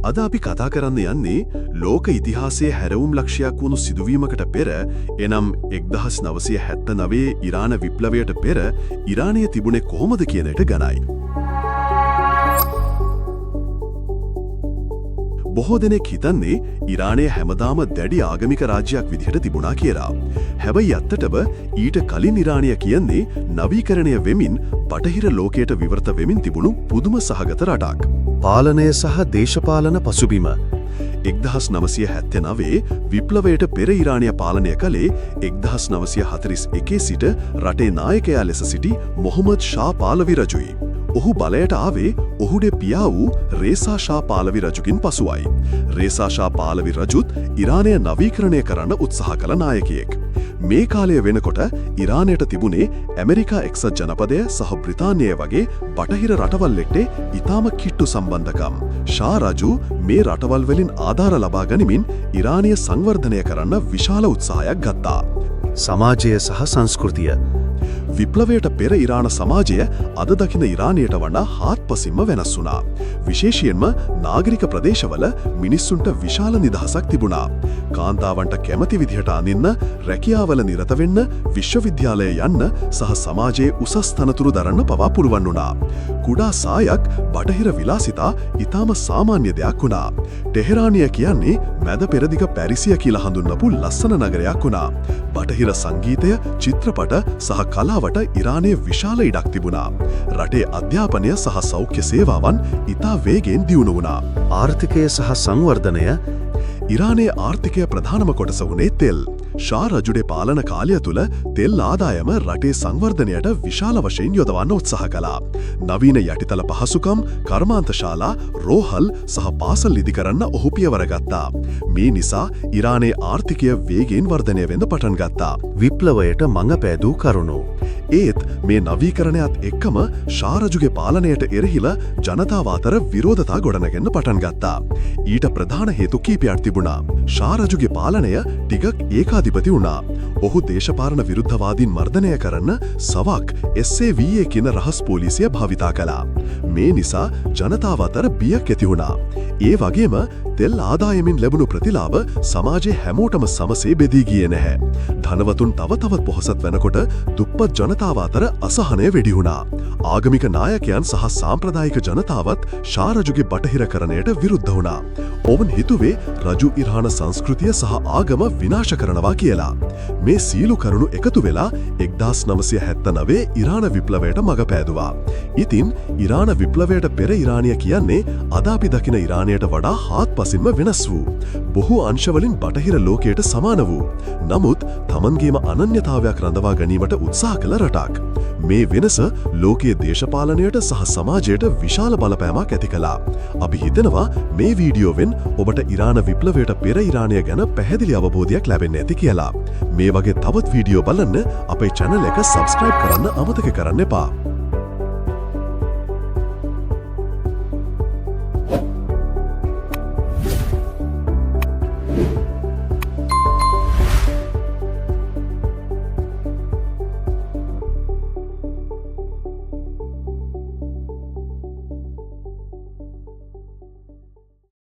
අද අපි කතා කරන්න යන්නේ ලෝක ඉතිහාසයේ හැරවුම් ලක්ෂයක් වුණු සිදුවීමකට පෙර එනම් 1979 ඉරාන විප්ලවයට පෙර ඉරානය තිබුණේ කොහොමද කියන එක ගැනයි. බොහෝ දෙනෙක් හිතන්නේ ඉරානය හැමදාම දැඩි ආගමික රාජ්‍යයක් විදිහට තිබුණා කියලා. හැබැයි ඇත්තටම ඊට කලින් ඉරානය කියන්නේ නවීකරණය වෙමින් බටහිර ලෝකයට විවෘත වෙමින් තිබුණු පුදුම සහගත රටක්. පාලනය සහ දේශපාලන පසුබිම 1979 විප්ලවයට පෙර ඉරානය පාලනය කළේ 1941 සිට රටේ නායකයා ලෙස සිටි මොහමඩ් ෂා පාලවි රජුයි. ඔහු බලයට ආවේ ඔහුගේ පියා වූ රේසා ෂා පාලවි රජුකින් පසුවයි. රේසා ෂා පාලවි රජුත් ඉරානය නවීකරණය කරන්න උත්සාහ කළ නායකයෙක්. මේ කාලය වෙනකොට ඉරානයට තිබුණේ ඇමරිකා එක්සත් ජනපදය සහ බ්‍රිතාන්‍යය වගේ බටහිර රටවල් එක්ටේ ඉතාම කිට්ටු සම්බන්ධකම්. ෂා රජු මේ රටවල් වලින් ආධාර ලබා ගනිමින් ඉරානය සංවර්ධනය කරන්න විශාල උත්සාහයක් ගත්තා. සමාජය සහ සංස්කෘතිය විප්ලවයට පෙර ඉරාන සමාජය අද දකින ඉරානයට වඩා හාත්පසින්ම වෙනස් වුණා. විශේෂයෙන්ම නාගරික ප්‍රදේශවල මිනිස්සුන්ට විශාල නිදහසක් තිබුණා. කාන්තාවන්ට කැමති විදිහට අඳින්න, රැකියාවල නිරත වෙන්න, විශ්වවිද්‍යාලය යන්න සහ සමාජයේ උසස් තනතුරු දරන්න පවා පුළුවන් වුණා. කුඩා සායක් බටහිර විලාසිතා ඉතාම සාමාන්‍ය දෙයක් වුණා. ටෙහෙරානිය කියන්නේ මැද පෙරදිග පැරිසිය කියලා හඳුන්වපු ලස්සන නගරයක් වුණා. බටහිර සංගීතය, චිත්‍රපට සහ කලාවට ඉරානයේ විශාල ඉඩක් තිබුණා. රටේ අධ්‍යාපනය සහ සෞඛ්‍ය සේවාවන් ඉතා වේගෙන් දියුණු වුණා. ආර්ථිකය සහ සංවර්ධනය ඉරානයේ ආර්ථිකය ප්‍රධානම කොටස වුණේ තෙල්. ෂා රජුගේ පාලන කාලය තුළ තෙල් ආදායම රටේ සංවර්ධනයට විශාල වශයෙන් යොදවන්න උත්සාහ කළා. නවීන යටිතල පහසුකම්, කර්මාන්තශාලා, රෝහල් සහ පාසල් ඉදි කරන්න ඔහු පියවර ගත්තා. මේ නිසා ඉරානයේ ආර්ථිකය වේගෙන් වර්ධනය වෙන්න පටන් ගත්තා. විප්ලවයට මඟ පෑදූ කරුණු ඒත් මේ නවීකරණයත් එක්කම ෂා රජුගේ පාලනයට එරෙහිව ජනතාව අතර විරෝධතා ගොඩනගන්න පටන් ගත්තා. ඊට ප්‍රධාන හේතු කීපයක් තිබුණා. ෂා රජුගේ පාලනය ටිකක් ඒකාධිපති වුණා. ඔහු දේශපාලන විරුද්ධවාදීන් මර්ධනය කරන්න සවක් SAVA කියන රහස් පොලිසිය භාවිතා කළා. මේ නිසා ජනතාව අතර බියක් ඇති වුණා. ඒ වගේම තෙල් ආදායමින් ලැබුණු ප්‍රතිලාභ සමාජයේ හැමෝටම සමසේ බෙදී ගියේ නැහැ. ධනවතුන් තව තවත් පොහොසත් වෙනකොට දුප්පත් ජනතාව අතර අසහනය වැඩි වුණා. ආගමික නායකයන් සහ සාම්ප්‍රදායික ජනතාවත් ෂා රජුගේ බටහිරකරණයට විරුද්ධ වුණා. ඔවුන් හිතුවේ රජු ඉරාන සංස්කෘතිය සහ ආගම විනාශ කරනවා කියලා. මේ සියලු කරුණු එකතු වෙලා 1979 ඉරාන විප්ලවයට මඟ පෑදුවා. ඉතින් ඉරාන විප්ලවයට පෙර ඉරානය කියන්නේ අද අපි දකින ඉරානයට වඩා හාත්පසින්ම වෙනස් වූ, බොහෝ අංශවලින් බටහිර ලෝකයට සමාන වූ, නමුත් තමන්ගේම අනන්‍යතාවයක් රඳවා ගැනීමට උත්සාහ කළ රටක්. මේ වෙනස ලෝකයේ දේශපාලනයට සහ සමාජයට විශාල බලපෑමක් ඇති කළා. අපි හිතනවා මේ වීඩියෝවෙන් ඔබට ඉරාන විප්ලවයට පෙර ඉරානය ගැන පැහැදිලි අවබෝධයක් ලැබෙන්න ඇති කියලා. මේ වගේ තවත් වීඩියෝ බලන්න අපේ channel එක subscribe කරන්න අමතක කරන්න එපා.